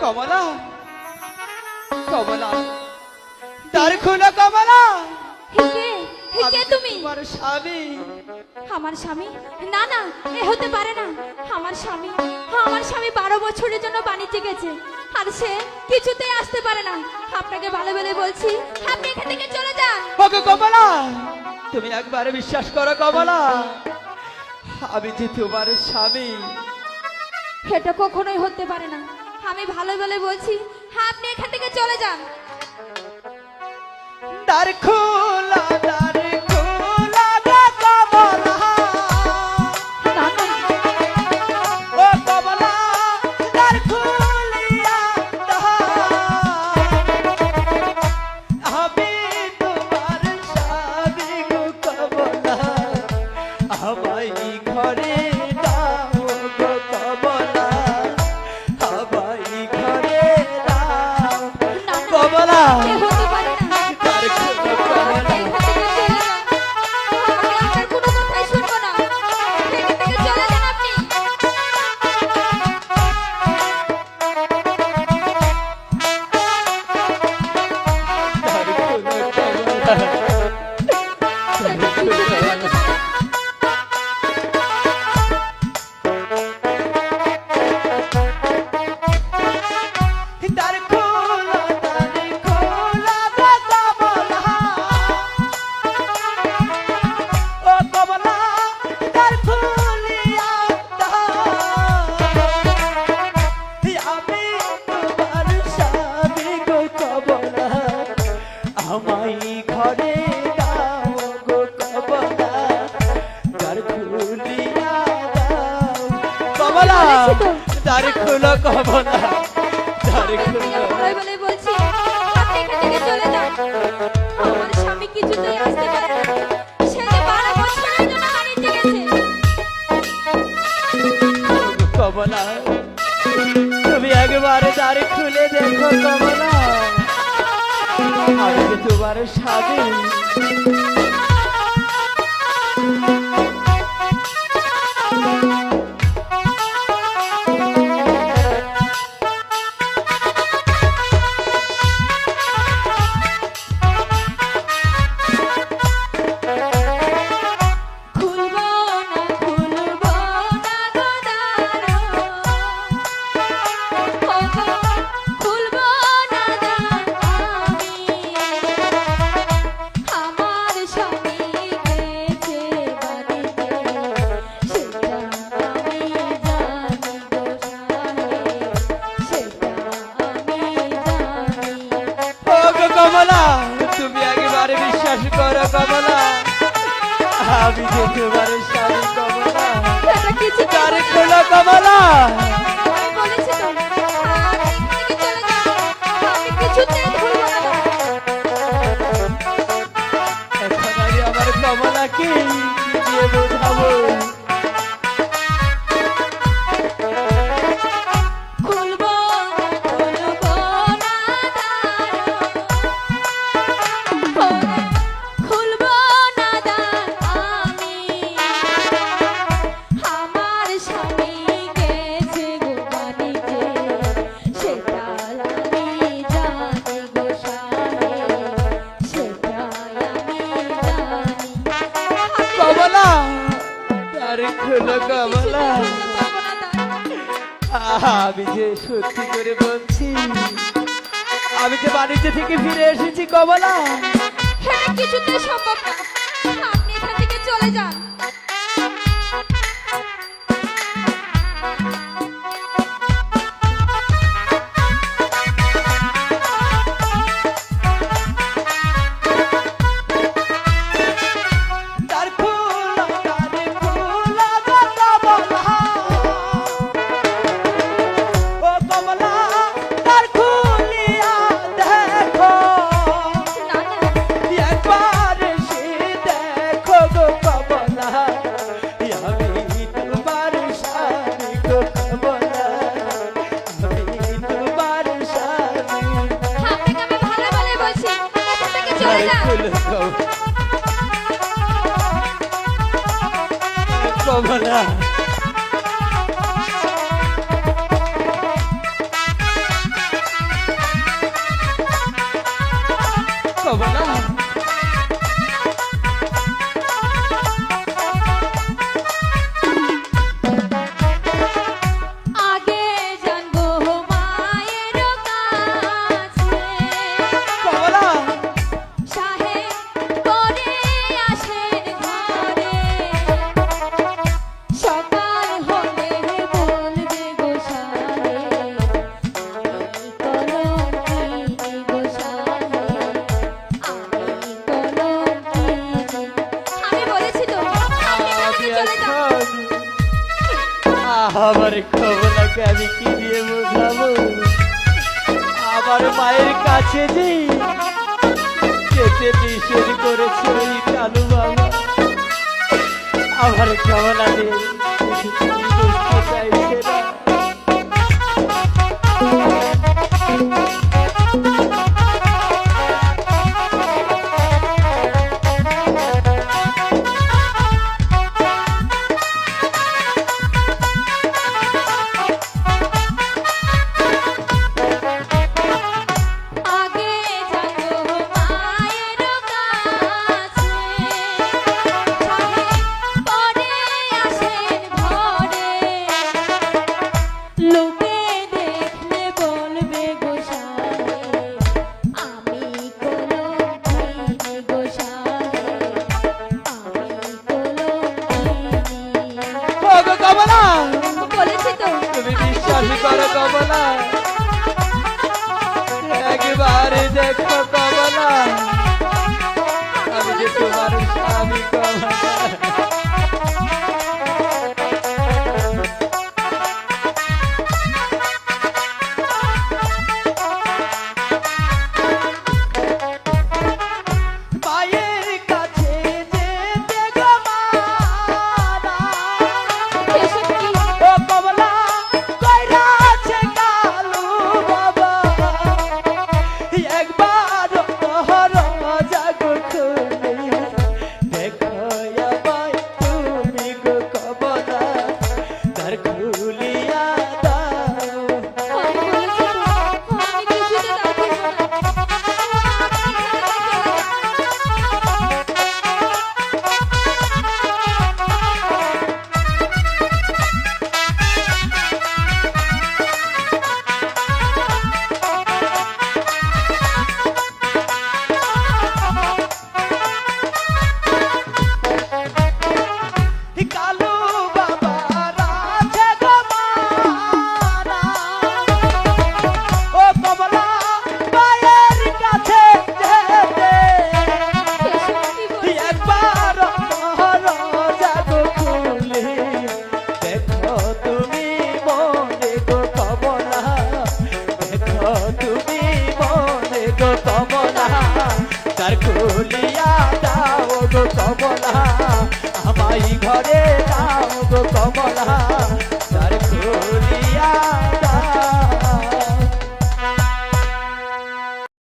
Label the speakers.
Speaker 1: কমলা কমলা দ্বার খোলো কমলা।
Speaker 2: কে তুমি?
Speaker 1: তোমার স্বামী।
Speaker 2: আমার স্বামী? না না, এ হতে পারে না। আমার স্বামী 12 বছরের জন্য বাণিজ্যে গেছে, আর সে কিছুতেই আসতে পারে না। আপনাকে ভালো বলে বলছি, আপনি এখান থেকে চলে যান।
Speaker 1: ওগো কমলা, তুমি একবার বিশ্বাস করো কমলা, আমি যে তোমার স্বামী।
Speaker 2: এটা কখনোই হতে পারে না। আমি ভালো বলে বলছি, আপনি এখান থেকে চলে যান।
Speaker 1: দ্বার খোলা দ্বার খোলা গো কমলা।
Speaker 2: না না,
Speaker 1: ও কমলা দ্বার খুলিয়া দাও, আমি তোমার স্বামী গো কমলা, আমায় ঘরে দাও গো কমলা, আমায় ঘরে দাও
Speaker 2: না, না,
Speaker 1: কমলা।
Speaker 2: এ হতে পারে না।
Speaker 1: দ্বার খোলো কমলা।
Speaker 2: এখান থেকে চলে যান। আমি আপনার কোনো কথাই শুনবো না। এখান থেকে চলে যান আপনি।
Speaker 1: দ্বার খোলো কমলা। দ্বার খোলা দ্বার খোলা গো কমলা। ও কমলা দ্বার খুলিয়া দাও, আমি তোমার স্বামী গো কমলা, আমায় ঘরে দাও গো কমলা, দ্বার খুলিয়া দাও কমলা। দ্বার খোলো কমলা, দ্বার খোলো।
Speaker 2: ভালো বলে বলছি, আপনি এখান থেকে চলে যান। আমার স্বামী কিছুতেই আসতে পারে না। সে যে 12 বছরের জন্য বাণিজ্যে গেছে।
Speaker 1: কমলা, তুমি একবার দ্বার খুলে দেখো কমলা, আমি যে তোমার স্বামী।
Speaker 2: খুলবো না, খুলবো না গো দ্বার। ও গো, খুলবো না দ্বার আমি। আমার স্বামী গেছে বাড়িতে, সেটা আমি জানি গো সাহেব, সেটা আমি জানি।
Speaker 1: ও গো কমলা, তুমি একবার বিশ্বাস করো কমলা, আমি যে তোমার স্বামী কমলা।
Speaker 2: এটা কিছু
Speaker 1: দ্বার খোলো কমলা।
Speaker 2: আমি বলেছি তো, আপনি এখান থেকে চলে যান। আমি কিছুতেই ভুলবো না গো।
Speaker 1: এখন আমি আমার কমলাকে কি দিয়ে বোঝাবো?
Speaker 2: খুলবো না, খুলবো না দ্বার। ও, খুলবো না দ্বার আমি। আমার স্বামী গেছে গো বাড়িতে, সেটা আমি জানি গো সাহেব, সেটা আমি জানি।
Speaker 1: কমলা, দ্বার খোলো কমলা। আমি যে সত্যি করে বলছি, আমি যে বাণিজ্য থেকে ফিরে এসেছি কমলা।
Speaker 2: এটা কিছুতেই সম্ভব না। আপনি এখান থেকে চলে যান।
Speaker 1: দ্বার খোলো দ্বার খোলো গো কমলা। ও কমলা দ্বার খুলিয়া দেখো,
Speaker 2: না না,
Speaker 1: একবার এসে দেখো গো কমলা, আমি তোমার স্বামী গো কমলা, আমি তোমার স্বামী।
Speaker 2: আপনাকে আমি ভালো বলে বলছি, এখান থেকে চলে
Speaker 1: দ্বার
Speaker 2: যান।
Speaker 1: খোলো কমলা। আমার কমলাকে আমি কি দিয়ে বোঝাবো? আমার মায়ের কাছে যে যেতে নিষেধ করেছে ওই কালু বাবা, আমার কমলা দিয়ে বুঝতে চাইছে না।
Speaker 2: আগে যাবো মায়ের কাছে, পরে আসেন ঘরে, লোকে দেখলে বলবে গোসাই আমি কলঙ্কিনী, গোসাই আমি কলঙ্কিনী।
Speaker 1: ও গো কমলা,
Speaker 2: বলেছি তো
Speaker 1: তুমি বিশ্বাস করো কমলা, একবার দেখো কমলা, আমি যে তোমার স্বামী কমলা। মায়ের কাছে যেতে গো মারা,
Speaker 2: এসব কি?
Speaker 1: ও কমলা কইরাছে কালু বাবা, একবার জাগো খুলে দেখো আমায় তুমি গো কমলা, তার খুলিয়া দাও।
Speaker 2: আমি বলেছি তো, আমি কিছুতে তার করবো না।
Speaker 1: কালু বাবা রাজে গো মারা, ও কমলা মায়ের কাছে যেতে
Speaker 2: এসব কি বলছো?
Speaker 1: একবার জাগো খুলে দেখো তুমি মনে গো কমলা, দেখো তুমি মনে গো কমলা, তার খুলিয়া দাও গো কমলা, আমায় ঘরে দাও গো কমলা, তার খুলিয়া